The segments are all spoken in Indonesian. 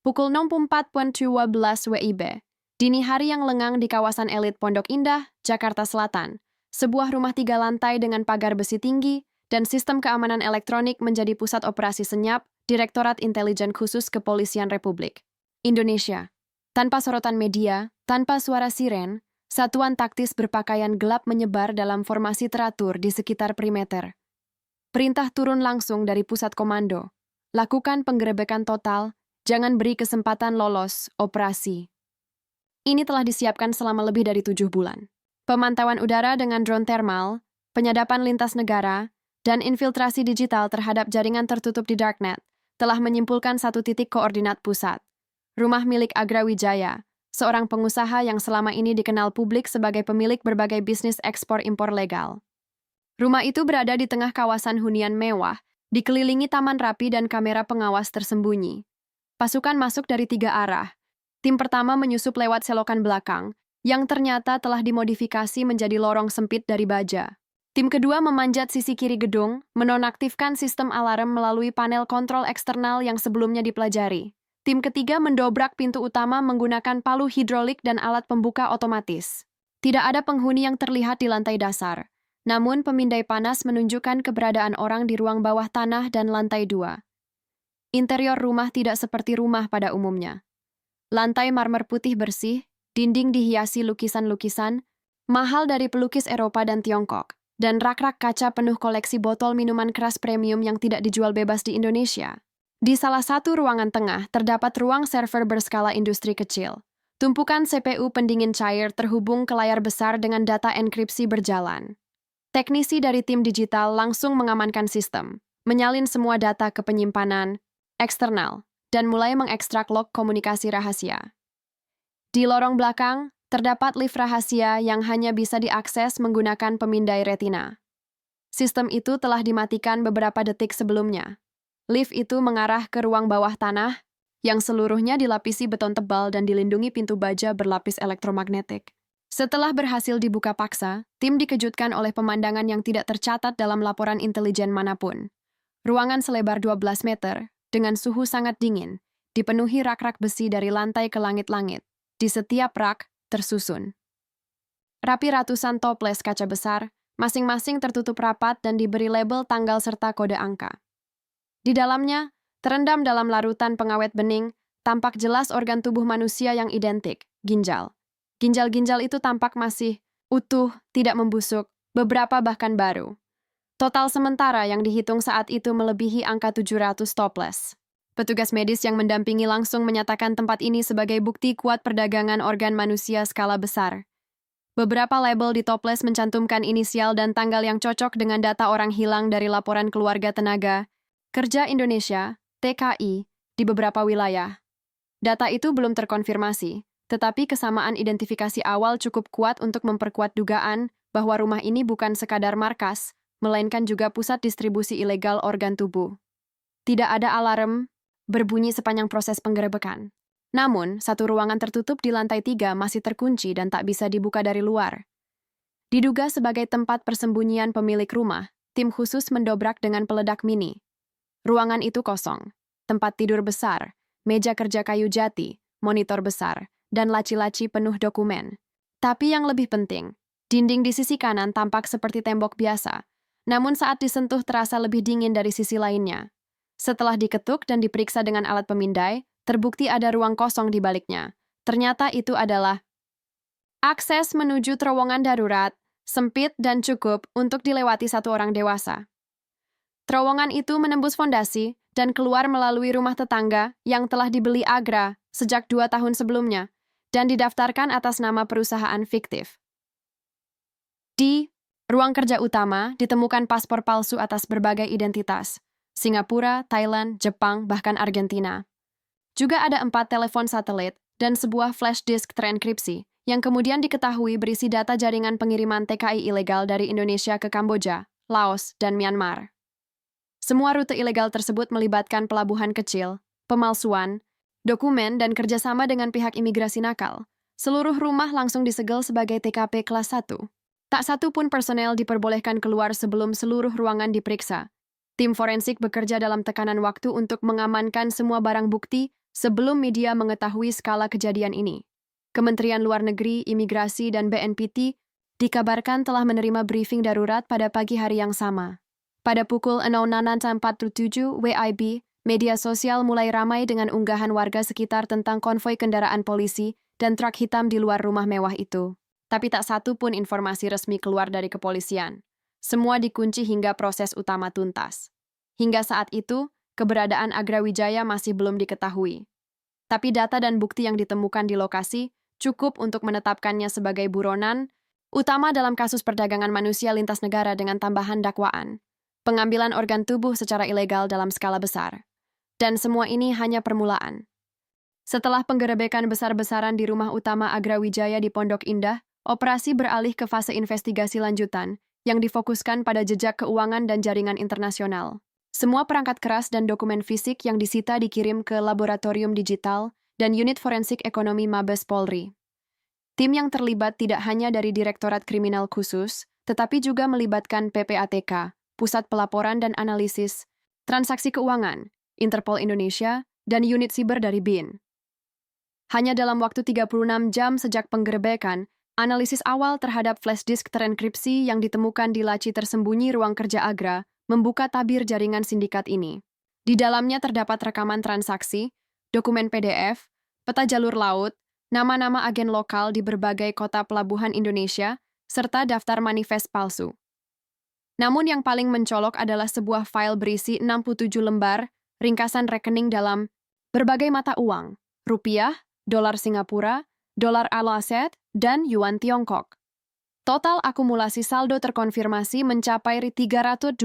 Pukul 04.12 WIB, dini hari yang lengang di kawasan elit Pondok Indah, Jakarta Selatan. Sebuah rumah 3 lantai dengan pagar besi tinggi dan sistem keamanan elektronik menjadi pusat operasi senyap Direktorat Intelijen Khusus Kepolisian Republik Indonesia. Tanpa sorotan media, tanpa suara siren, satuan taktis berpakaian gelap menyebar dalam formasi teratur di sekitar perimeter. Perintah turun langsung dari pusat komando. Lakukan penggerebekan total, jangan beri kesempatan lolos, operasi. Ini telah disiapkan selama lebih dari 7 bulan. Pemantauan udara dengan drone thermal, penyadapan lintas negara, dan infiltrasi digital terhadap jaringan tertutup di Darknet telah menyimpulkan satu titik koordinat pusat. Rumah milik Agra Wijaya, seorang pengusaha yang selama ini dikenal publik sebagai pemilik berbagai bisnis ekspor-impor legal. Rumah itu berada di tengah kawasan hunian mewah, dikelilingi taman rapi dan kamera pengawas tersembunyi. Pasukan masuk dari 3 arah. Tim pertama menyusup lewat selokan belakang, yang ternyata telah dimodifikasi menjadi lorong sempit dari baja. Tim kedua memanjat sisi kiri gedung, menonaktifkan sistem alarm melalui panel kontrol eksternal yang sebelumnya dipelajari. Tim ketiga mendobrak pintu utama menggunakan palu hidrolik dan alat pembuka otomatis. Tidak ada penghuni yang terlihat di lantai dasar, namun pemindai panas menunjukkan keberadaan orang di ruang bawah tanah dan lantai 2. Interior rumah tidak seperti rumah pada umumnya. Lantai marmer putih bersih, dinding dihiasi lukisan-lukisan, mahal dari pelukis Eropa dan Tiongkok, dan rak-rak kaca penuh koleksi botol minuman keras premium yang tidak dijual bebas di Indonesia. Di salah satu ruangan tengah terdapat ruang server berskala industri kecil. Tumpukan CPU pendingin cair terhubung ke layar besar dengan data enkripsi berjalan. Teknisi dari tim digital langsung mengamankan sistem, menyalin semua data ke penyimpanan eksternal, dan mulai mengekstrak log komunikasi rahasia. Di lorong belakang, terdapat lift rahasia yang hanya bisa diakses menggunakan pemindai retina. Sistem itu telah dimatikan beberapa detik sebelumnya. Lift itu mengarah ke ruang bawah tanah, yang seluruhnya dilapisi beton tebal dan dilindungi pintu baja berlapis elektromagnetik. Setelah berhasil dibuka paksa, tim dikejutkan oleh pemandangan yang tidak tercatat dalam laporan intelijen manapun. Ruangan selebar 12 meter, dengan suhu sangat dingin, dipenuhi rak-rak besi dari lantai ke langit-langit. Di setiap rak, tersusun rapi ratusan toples kaca besar, masing-masing tertutup rapat dan diberi label tanggal serta kode angka. Di dalamnya, terendam dalam larutan pengawet bening, tampak jelas organ tubuh manusia yang identik, ginjal. Ginjal-ginjal itu tampak masih utuh, tidak membusuk, beberapa bahkan baru. Total sementara yang dihitung saat itu melebihi angka 700 toples. Petugas medis yang mendampingi langsung menyatakan tempat ini sebagai bukti kuat perdagangan organ manusia skala besar. Beberapa label di toples mencantumkan inisial dan tanggal yang cocok dengan data orang hilang dari laporan keluarga tenaga kerja Indonesia, TKI, di beberapa wilayah. Data itu belum terkonfirmasi, tetapi kesamaan identifikasi awal cukup kuat untuk memperkuat dugaan bahwa rumah ini bukan sekadar markas, melainkan juga pusat distribusi ilegal organ tubuh. Tidak ada alarm berbunyi sepanjang proses penggerebekan. Namun, satu ruangan tertutup di lantai 3 masih terkunci dan tak bisa dibuka dari luar. Diduga sebagai tempat persembunyian pemilik rumah, tim khusus mendobrak dengan peledak mini. Ruangan itu kosong, tempat tidur besar, meja kerja kayu jati, monitor besar, dan laci-laci penuh dokumen. Tapi yang lebih penting, dinding di sisi kanan tampak seperti tembok biasa, namun saat disentuh terasa lebih dingin dari sisi lainnya. Setelah diketuk dan diperiksa dengan alat pemindai, terbukti ada ruang kosong di baliknya. Ternyata itu adalah akses menuju terowongan darurat, sempit dan cukup untuk dilewati satu orang dewasa. Terowongan itu menembus fondasi dan keluar melalui rumah tetangga yang telah dibeli Agra sejak 2 tahun sebelumnya dan didaftarkan atas nama perusahaan fiktif. Di ruang kerja utama ditemukan paspor palsu atas berbagai identitas. Singapura, Thailand, Jepang, bahkan Argentina. Juga ada 4 telepon satelit dan sebuah flash disk terenkripsi yang kemudian diketahui berisi data jaringan pengiriman TKI ilegal dari Indonesia ke Kamboja, Laos, dan Myanmar. Semua rute ilegal tersebut melibatkan pelabuhan kecil, pemalsuan, dokumen, dan kerjasama dengan pihak imigrasi nakal. Seluruh rumah langsung disegel sebagai TKP kelas 1. Tak satu pun personel diperbolehkan keluar sebelum seluruh ruangan diperiksa. Tim forensik bekerja dalam tekanan waktu untuk mengamankan semua barang bukti sebelum media mengetahui skala kejadian ini. Kementerian Luar Negeri, Imigrasi, dan BNPT dikabarkan telah menerima briefing darurat pada pagi hari yang sama. Pada pukul 06.47 WIB, media sosial mulai ramai dengan unggahan warga sekitar tentang konvoi kendaraan polisi dan truk hitam di luar rumah mewah itu. Tapi tak satu pun informasi resmi keluar dari kepolisian. Semua dikunci hingga proses utama tuntas. Hingga saat itu, keberadaan Agrawijaya masih belum diketahui. Tapi data dan bukti yang ditemukan di lokasi cukup untuk menetapkannya sebagai buronan utama dalam kasus perdagangan manusia lintas negara dengan tambahan dakwaan, pengambilan organ tubuh secara ilegal dalam skala besar. Dan semua ini hanya permulaan. Setelah penggerebekan besar-besaran di rumah utama Agrawijaya di Pondok Indah, operasi beralih ke fase investigasi lanjutan yang difokuskan pada jejak keuangan dan jaringan internasional. Semua perangkat keras dan dokumen fisik yang disita dikirim ke laboratorium digital dan unit forensik ekonomi Mabes Polri. Tim yang terlibat tidak hanya dari Direktorat Kriminal Khusus, tetapi juga melibatkan PPATK, Pusat Pelaporan dan Analisis, Transaksi Keuangan, Interpol Indonesia, dan unit siber dari BIN. Hanya dalam waktu 36 jam sejak penggerebekan, analisis awal terhadap flash disk terenkripsi yang ditemukan di laci tersembunyi ruang kerja Agra membuka tabir jaringan sindikat ini. Di dalamnya terdapat rekaman transaksi, dokumen PDF, peta jalur laut, nama-nama agen lokal di berbagai kota pelabuhan Indonesia, serta daftar manifest palsu. Namun yang paling mencolok adalah sebuah file berisi 67 lembar ringkasan rekening dalam berbagai mata uang, rupiah, dolar Singapura, dolar ASEAN, dan yuan Tiongkok. Total akumulasi saldo terkonfirmasi mencapai 302,7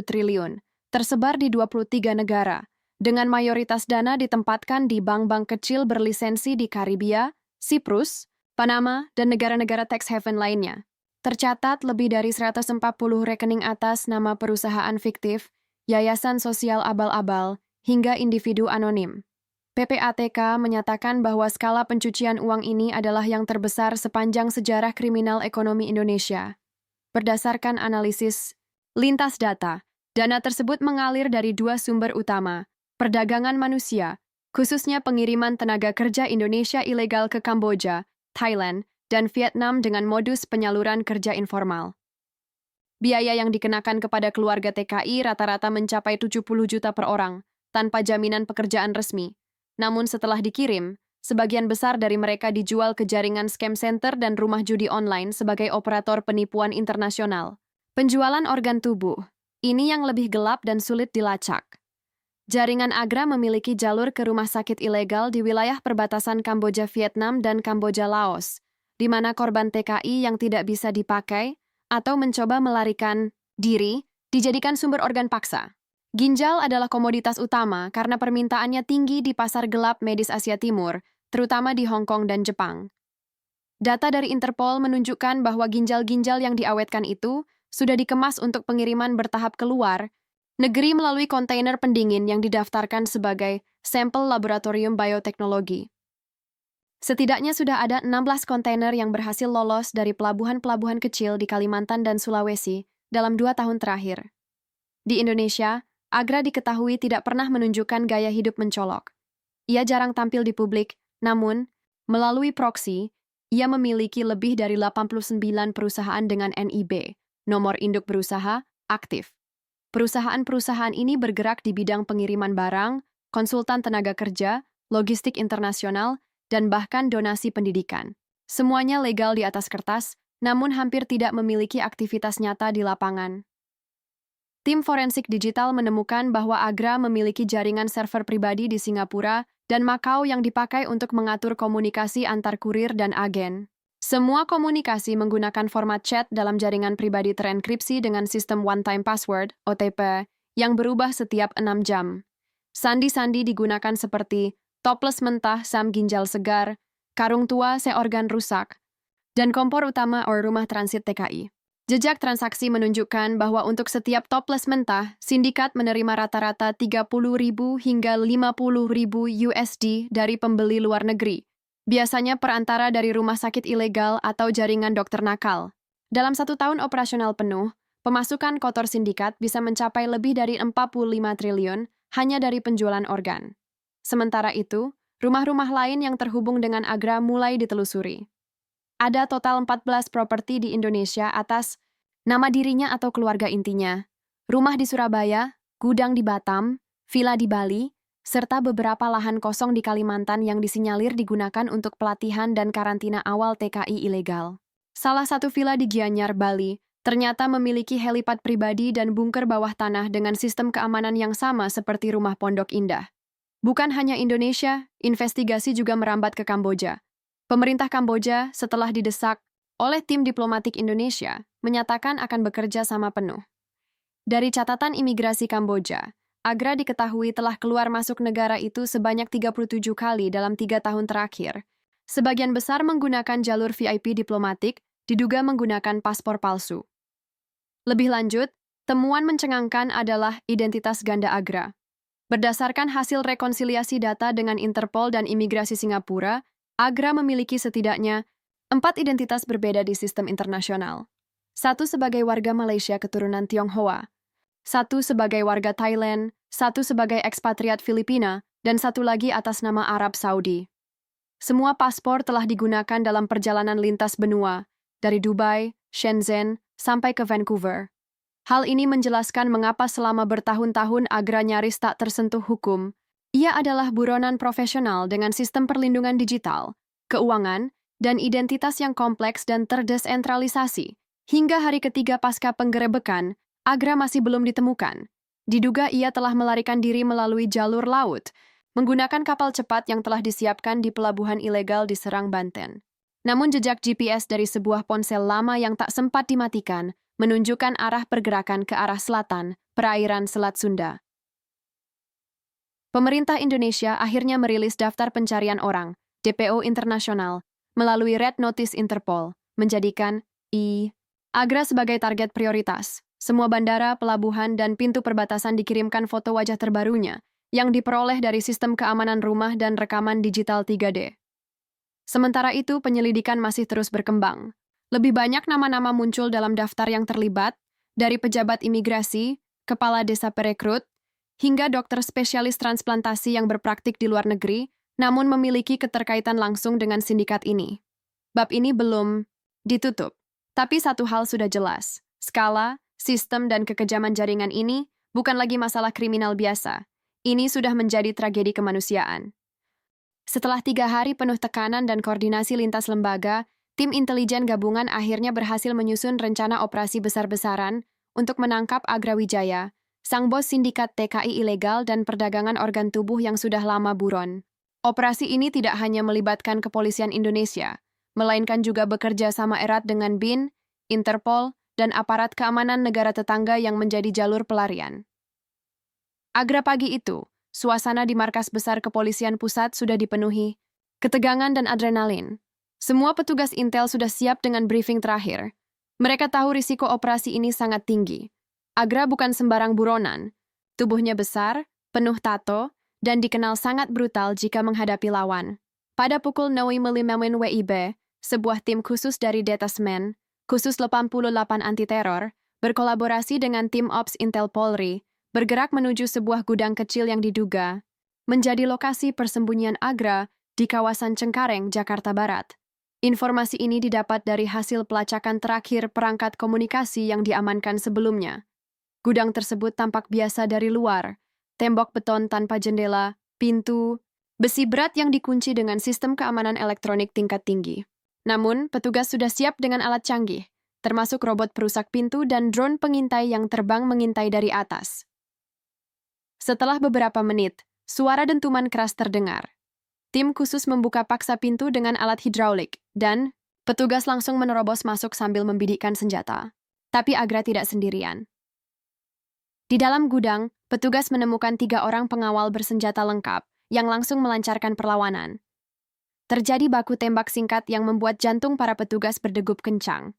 triliun, tersebar di 23 negara, dengan mayoritas dana ditempatkan di bank-bank kecil berlisensi di Karibia, Siprus, Panama, dan negara-negara tax haven lainnya. Tercatat lebih dari 140 rekening atas nama perusahaan fiktif, yayasan sosial abal-abal, hingga individu anonim. PPATK menyatakan bahwa skala pencucian uang ini adalah yang terbesar sepanjang sejarah kriminal ekonomi Indonesia. Berdasarkan analisis lintas data, dana tersebut mengalir dari dua sumber utama, perdagangan manusia, khususnya pengiriman tenaga kerja Indonesia ilegal ke Kamboja, Thailand, dan Vietnam dengan modus penyaluran kerja informal. Biaya yang dikenakan kepada keluarga TKI rata-rata mencapai 70 juta per orang, tanpa jaminan pekerjaan resmi. Namun setelah dikirim, sebagian besar dari mereka dijual ke jaringan scam center dan rumah judi online sebagai operator penipuan internasional. Penjualan organ tubuh, ini yang lebih gelap dan sulit dilacak. Jaringan Agra memiliki jalur ke rumah sakit ilegal di wilayah perbatasan Kamboja Vietnam dan Kamboja Laos, di mana korban TKI yang tidak bisa dipakai atau mencoba melarikan diri dijadikan sumber organ paksa. Ginjal adalah komoditas utama karena permintaannya tinggi di pasar gelap medis Asia Timur, terutama di Hong Kong dan Jepang. Data dari Interpol menunjukkan bahwa ginjal-ginjal yang diawetkan itu sudah dikemas untuk pengiriman bertahap keluar negeri melalui kontainer pendingin yang didaftarkan sebagai sampel laboratorium bioteknologi. Setidaknya sudah ada 16 kontainer yang berhasil lolos dari pelabuhan-pelabuhan kecil di Kalimantan dan Sulawesi dalam 2 tahun terakhir. Di Indonesia, Agra diketahui tidak pernah menunjukkan gaya hidup mencolok. Ia jarang tampil di publik, namun, melalui proksi, ia memiliki lebih dari 89 perusahaan dengan NIB, nomor induk berusaha, aktif. Perusahaan-perusahaan ini bergerak di bidang pengiriman barang, konsultan tenaga kerja, logistik internasional, dan bahkan donasi pendidikan. Semuanya legal di atas kertas, namun hampir tidak memiliki aktivitas nyata di lapangan. Tim forensik digital menemukan bahwa Agra memiliki jaringan server pribadi di Singapura dan Makau yang dipakai untuk mengatur komunikasi antar kurir dan agen. Semua komunikasi menggunakan format chat dalam jaringan pribadi terenkripsi dengan sistem one-time password, OTP, yang berubah setiap 6 jam. Sandi-sandi digunakan seperti toples mentah sam ginjal segar, karung tua seorgan rusak, dan kompor utama or rumah transit TKI. Jejak transaksi menunjukkan bahwa untuk setiap toples mentah, sindikat menerima rata-rata 30.000 hingga 50.000 USD dari pembeli luar negeri, biasanya perantara dari rumah sakit ilegal atau jaringan dokter nakal. Dalam 1 tahun operasional penuh, pemasukan kotor sindikat bisa mencapai lebih dari 45 triliun hanya dari penjualan organ. Sementara itu, rumah-rumah lain yang terhubung dengan Agra mulai ditelusuri. Ada total 14 properti di Indonesia atas nama dirinya atau keluarga intinya. Rumah di Surabaya, gudang di Batam, villa di Bali, serta beberapa lahan kosong di Kalimantan yang disinyalir digunakan untuk pelatihan dan karantina awal TKI ilegal. Salah satu villa di Gianyar, Bali, ternyata memiliki helipad pribadi dan bunker bawah tanah dengan sistem keamanan yang sama seperti rumah Pondok Indah. Bukan hanya Indonesia, investigasi juga merambat ke Kamboja. Pemerintah Kamboja, setelah didesak oleh tim diplomatik Indonesia, menyatakan akan bekerja sama penuh. Dari catatan imigrasi Kamboja, Agra diketahui telah keluar masuk negara itu sebanyak 37 kali dalam 3 tahun terakhir. Sebagian besar menggunakan jalur VIP diplomatik, diduga menggunakan paspor palsu. Lebih lanjut, temuan mencengangkan adalah identitas ganda Agra. Berdasarkan hasil rekonsiliasi data dengan Interpol dan Imigrasi Singapura, Agra memiliki setidaknya 4 identitas berbeda di sistem internasional. 1 sebagai warga Malaysia keturunan Tionghoa, 1 sebagai warga Thailand, 1 sebagai ekspatriat Filipina, dan 1 lagi atas nama Arab Saudi. Semua paspor telah digunakan dalam perjalanan lintas benua, dari Dubai, Shenzhen, sampai ke Vancouver. Hal ini menjelaskan mengapa selama bertahun-tahun Agra nyaris tak tersentuh hukum. Ia adalah buronan profesional dengan sistem perlindungan digital, keuangan, dan identitas yang kompleks dan terdesentralisasi. Hingga hari ketiga pasca penggerebekan, Agra masih belum ditemukan. Diduga ia telah melarikan diri melalui jalur laut, menggunakan kapal cepat yang telah disiapkan di pelabuhan ilegal di Serang, Banten. Namun jejak GPS dari sebuah ponsel lama yang tak sempat dimatikan menunjukkan arah pergerakan ke arah selatan, perairan Selat Sunda. Pemerintah Indonesia akhirnya merilis daftar pencarian orang, DPO internasional, melalui Red Notice Interpol, menjadikan Agra sebagai target prioritas. Semua bandara, pelabuhan, dan pintu perbatasan dikirimkan foto wajah terbarunya, yang diperoleh dari sistem keamanan rumah dan rekaman digital 3D. Sementara itu, penyelidikan masih terus berkembang. Lebih banyak nama-nama muncul dalam daftar yang terlibat, dari pejabat imigrasi, kepala desa perekrut, hingga dokter spesialis transplantasi yang berpraktik di luar negeri, namun memiliki keterkaitan langsung dengan sindikat ini. Bab ini belum ditutup, tapi satu hal sudah jelas. Skala, sistem, dan kekejaman jaringan ini bukan lagi masalah kriminal biasa. Ini sudah menjadi tragedi kemanusiaan. Setelah 3 hari penuh tekanan dan koordinasi lintas lembaga, tim intelijen gabungan akhirnya berhasil menyusun rencana operasi besar-besaran untuk menangkap Agra Wijaya, sang bos sindikat TKI ilegal dan perdagangan organ tubuh yang sudah lama buron. Operasi ini tidak hanya melibatkan kepolisian Indonesia, melainkan juga bekerja sama erat dengan BIN, Interpol, dan aparat keamanan negara tetangga yang menjadi jalur pelarian. Agra pagi itu, suasana di markas besar kepolisian pusat sudah dipenuhi ketegangan dan adrenalin. Semua petugas intel sudah siap dengan briefing terakhir. Mereka tahu risiko operasi ini sangat tinggi. Agra bukan sembarang buronan. Tubuhnya besar, penuh tato, dan dikenal sangat brutal jika menghadapi lawan. Pada pukul 9.05 WIB, sebuah tim khusus dari Detasmen, khusus 88 anti-teror, berkolaborasi dengan tim Ops Intel Polri, bergerak menuju sebuah gudang kecil yang diduga menjadi lokasi persembunyian Agra di kawasan Cengkareng, Jakarta Barat. Informasi ini didapat dari hasil pelacakan terakhir perangkat komunikasi yang diamankan sebelumnya. Gudang tersebut tampak biasa dari luar, tembok beton tanpa jendela, pintu, besi berat yang dikunci dengan sistem keamanan elektronik tingkat tinggi. Namun, petugas sudah siap dengan alat canggih, termasuk robot perusak pintu dan drone pengintai yang terbang mengintai dari atas. Setelah beberapa menit, suara dentuman keras terdengar. Tim khusus membuka paksa pintu dengan alat hidraulik, dan petugas langsung menerobos masuk sambil membidikkan senjata. Tapi Agra tidak sendirian. Di dalam gudang, petugas menemukan 3 orang pengawal bersenjata lengkap yang langsung melancarkan perlawanan. Terjadi baku tembak singkat yang membuat jantung para petugas berdegup kencang.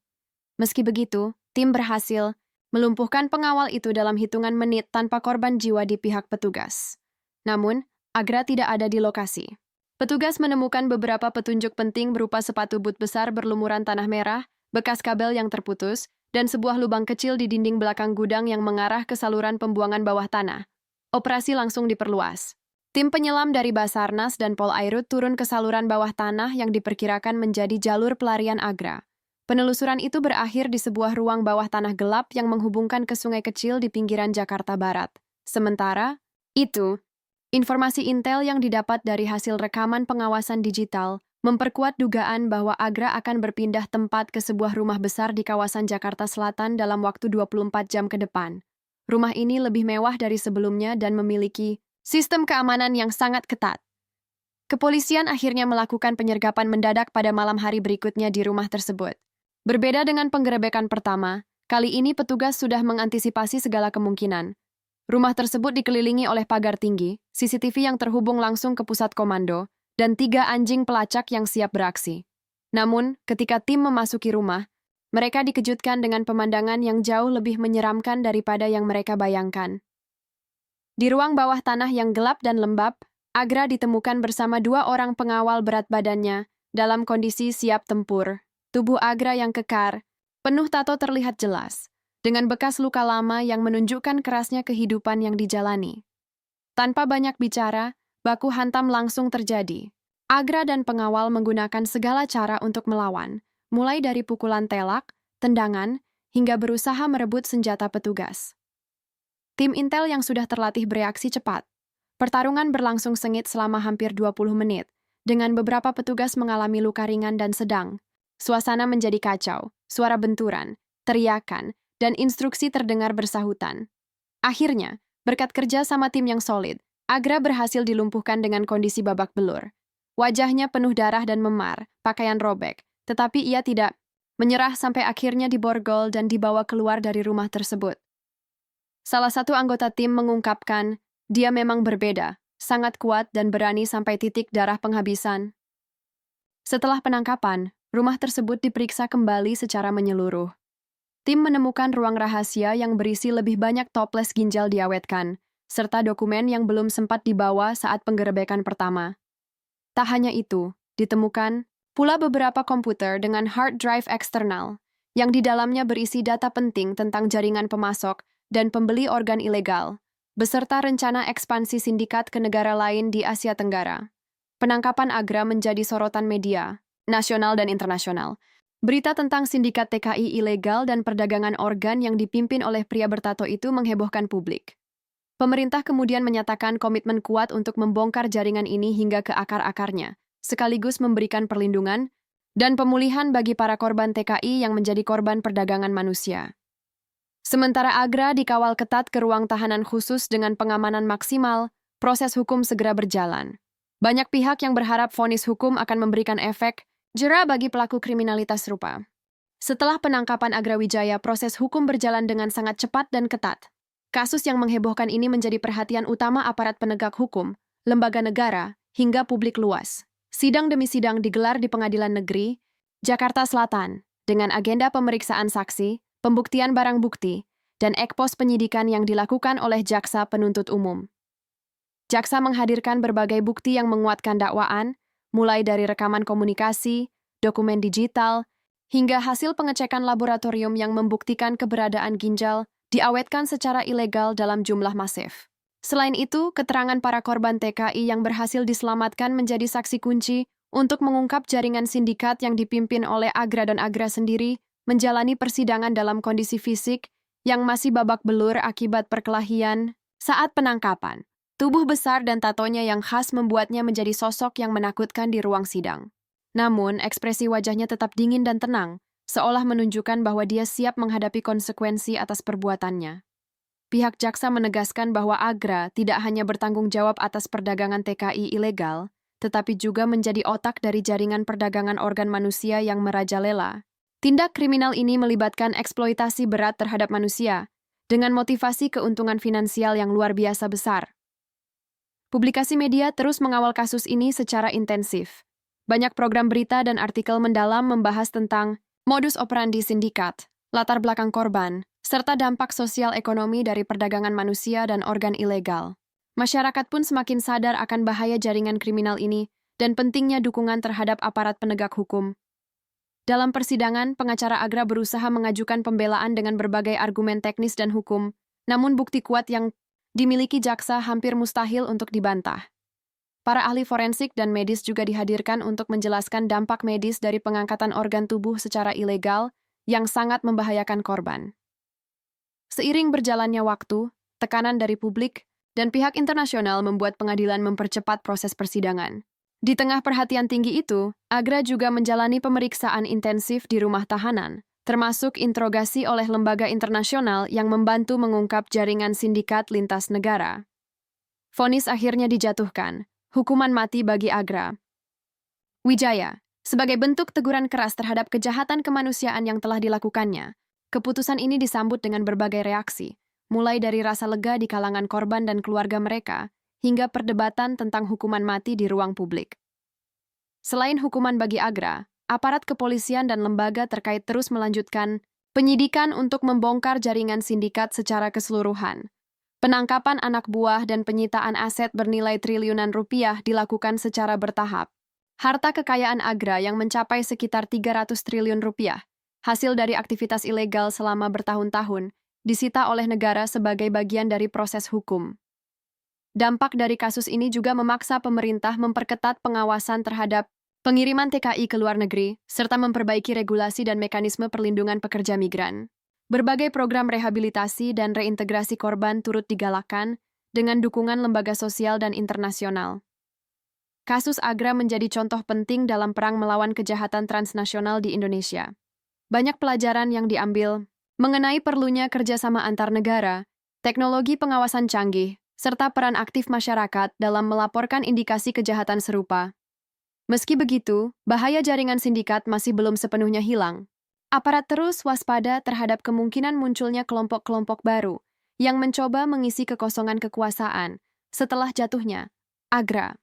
Meski begitu, tim berhasil melumpuhkan pengawal itu dalam hitungan menit tanpa korban jiwa di pihak petugas. Namun, Agra tidak ada di lokasi. Petugas menemukan beberapa petunjuk penting berupa sepatu boot besar berlumuran tanah merah, bekas kabel yang terputus, dan sebuah lubang kecil di dinding belakang gudang yang mengarah ke saluran pembuangan bawah tanah. Operasi langsung diperluas. Tim penyelam dari Basarnas dan Polairut turun ke saluran bawah tanah yang diperkirakan menjadi jalur pelarian Agra. Penelusuran itu berakhir di sebuah ruang bawah tanah gelap yang menghubungkan ke sungai kecil di pinggiran Jakarta Barat. Sementara itu, informasi intel yang didapat dari hasil rekaman pengawasan digital memperkuat dugaan bahwa Agra akan berpindah tempat ke sebuah rumah besar di kawasan Jakarta Selatan dalam waktu 24 jam ke depan. Rumah ini lebih mewah dari sebelumnya dan memiliki sistem keamanan yang sangat ketat. Kepolisian akhirnya melakukan penyergapan mendadak pada malam hari berikutnya di rumah tersebut. Berbeda dengan penggerebekan pertama, kali ini petugas sudah mengantisipasi segala kemungkinan. Rumah tersebut dikelilingi oleh pagar tinggi, CCTV yang terhubung langsung ke pusat komando, dan 3 anjing pelacak yang siap beraksi. Namun, ketika tim memasuki rumah, mereka dikejutkan dengan pemandangan yang jauh lebih menyeramkan daripada yang mereka bayangkan. Di ruang bawah tanah yang gelap dan lembab, Agra ditemukan bersama 2 orang pengawal berat badannya dalam kondisi siap tempur. Tubuh Agra yang kekar, penuh tato terlihat jelas, dengan bekas luka lama yang menunjukkan kerasnya kehidupan yang dijalani. Tanpa banyak bicara, baku hantam langsung terjadi. Agra dan pengawal menggunakan segala cara untuk melawan, mulai dari pukulan telak, tendangan, hingga berusaha merebut senjata petugas. Tim intel yang sudah terlatih bereaksi cepat. Pertarungan berlangsung sengit selama hampir 20 menit, dengan beberapa petugas mengalami luka ringan dan sedang. Suasana menjadi kacau, suara benturan, teriakan, dan instruksi terdengar bersahutan. Akhirnya, berkat kerja sama tim yang solid, Agra berhasil dilumpuhkan dengan kondisi babak belur. Wajahnya penuh darah dan memar, pakaian robek, tetapi ia tidak menyerah sampai akhirnya diborgol dan dibawa keluar dari rumah tersebut. Salah satu anggota tim mengungkapkan, dia memang berbeda, sangat kuat dan berani sampai titik darah penghabisan. Setelah penangkapan, rumah tersebut diperiksa kembali secara menyeluruh. Tim menemukan ruang rahasia yang berisi lebih banyak toples ginjal diawetkan, serta dokumen yang belum sempat dibawa saat penggerebekan pertama. Tak hanya itu, ditemukan pula beberapa komputer dengan hard drive eksternal, yang di dalamnya berisi data penting tentang jaringan pemasok dan pembeli organ ilegal, beserta rencana ekspansi sindikat ke negara lain di Asia Tenggara. Penangkapan Agra menjadi sorotan media, nasional dan internasional. Berita tentang sindikat TKI ilegal dan perdagangan organ yang dipimpin oleh pria bertato itu menghebohkan publik. Pemerintah kemudian menyatakan komitmen kuat untuk membongkar jaringan ini hingga ke akar-akarnya, sekaligus memberikan perlindungan dan pemulihan bagi para korban TKI yang menjadi korban perdagangan manusia. Sementara Agra dikawal ketat ke ruang tahanan khusus dengan pengamanan maksimal, proses hukum segera berjalan. Banyak pihak yang berharap vonis hukum akan memberikan efek jera bagi pelaku kriminalitas serupa. Setelah penangkapan Agra Wijaya, proses hukum berjalan dengan sangat cepat dan ketat. Kasus yang menghebohkan ini menjadi perhatian utama aparat penegak hukum, lembaga negara, hingga publik luas. Sidang demi sidang digelar di Pengadilan Negeri Jakarta Selatan, dengan agenda pemeriksaan saksi, pembuktian barang bukti, dan ekpos penyidikan yang dilakukan oleh jaksa penuntut umum. Jaksa menghadirkan berbagai bukti yang menguatkan dakwaan, mulai dari rekaman komunikasi, dokumen digital, hingga hasil pengecekan laboratorium yang membuktikan keberadaan ginjal diawetkan secara ilegal dalam jumlah masif. Selain itu, keterangan para korban TKI yang berhasil diselamatkan menjadi saksi kunci untuk mengungkap jaringan sindikat yang dipimpin oleh Agra dan Agra sendiri menjalani persidangan dalam kondisi fisik yang masih babak belur akibat perkelahian saat penangkapan. Tubuh besar dan tatonya yang khas membuatnya menjadi sosok yang menakutkan di ruang sidang. Namun, ekspresi wajahnya tetap dingin dan tenang, seolah menunjukkan bahwa dia siap menghadapi konsekuensi atas perbuatannya. Pihak jaksa menegaskan bahwa Agra tidak hanya bertanggung jawab atas perdagangan TKI ilegal, tetapi juga menjadi otak dari jaringan perdagangan organ manusia yang merajalela. Tindak kriminal ini melibatkan eksploitasi berat terhadap manusia, dengan motivasi keuntungan finansial yang luar biasa besar. Publikasi media terus mengawal kasus ini secara intensif. Banyak program berita dan artikel mendalam membahas tentang modus operandi sindikat, latar belakang korban, serta dampak sosial ekonomi dari perdagangan manusia dan organ ilegal. Masyarakat pun semakin sadar akan bahaya jaringan kriminal ini dan pentingnya dukungan terhadap aparat penegak hukum. Dalam persidangan, pengacara Agra berusaha mengajukan pembelaan dengan berbagai argumen teknis dan hukum, namun bukti kuat yang dimiliki jaksa hampir mustahil untuk dibantah. Para ahli forensik dan medis juga dihadirkan untuk menjelaskan dampak medis dari pengangkatan organ tubuh secara ilegal yang sangat membahayakan korban. Seiring berjalannya waktu, tekanan dari publik dan pihak internasional membuat pengadilan mempercepat proses persidangan. Di tengah perhatian tinggi itu, Agra juga menjalani pemeriksaan intensif di rumah tahanan, termasuk interogasi oleh lembaga internasional yang membantu mengungkap jaringan sindikat lintas negara. Vonis akhirnya dijatuhkan, hukuman mati bagi Agra Wijaya, sebagai bentuk teguran keras terhadap kejahatan kemanusiaan yang telah dilakukannya. Keputusan ini disambut dengan berbagai reaksi, mulai dari rasa lega di kalangan korban dan keluarga mereka, hingga perdebatan tentang hukuman mati di ruang publik. Selain hukuman bagi Agra, aparat kepolisian dan lembaga terkait terus melanjutkan penyidikan untuk membongkar jaringan sindikat secara keseluruhan. Penangkapan anak buah dan penyitaan aset bernilai triliunan rupiah dilakukan secara bertahap. Harta kekayaan Agra yang mencapai sekitar 300 triliun rupiah, hasil dari aktivitas ilegal selama bertahun-tahun, disita oleh negara sebagai bagian dari proses hukum. Dampak dari kasus ini juga memaksa pemerintah memperketat pengawasan terhadap pengiriman TKI ke luar negeri, serta memperbaiki regulasi dan mekanisme perlindungan pekerja migran. Berbagai program rehabilitasi dan reintegrasi korban turut digalakkan dengan dukungan lembaga sosial dan internasional. Kasus Agra menjadi contoh penting dalam perang melawan kejahatan transnasional di Indonesia. Banyak pelajaran yang diambil mengenai perlunya kerjasama antar negara, teknologi pengawasan canggih, serta peran aktif masyarakat dalam melaporkan indikasi kejahatan serupa. Meski begitu, bahaya jaringan sindikat masih belum sepenuhnya hilang. Aparat terus waspada terhadap kemungkinan munculnya kelompok-kelompok baru yang mencoba mengisi kekosongan kekuasaan setelah jatuhnya Agra.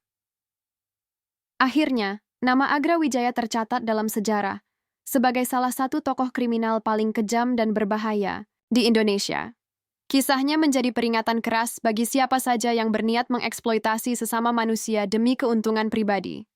Akhirnya, nama Agra Wijaya tercatat dalam sejarah sebagai salah satu tokoh kriminal paling kejam dan berbahaya di Indonesia. Kisahnya menjadi peringatan keras bagi siapa saja yang berniat mengeksploitasi sesama manusia demi keuntungan pribadi.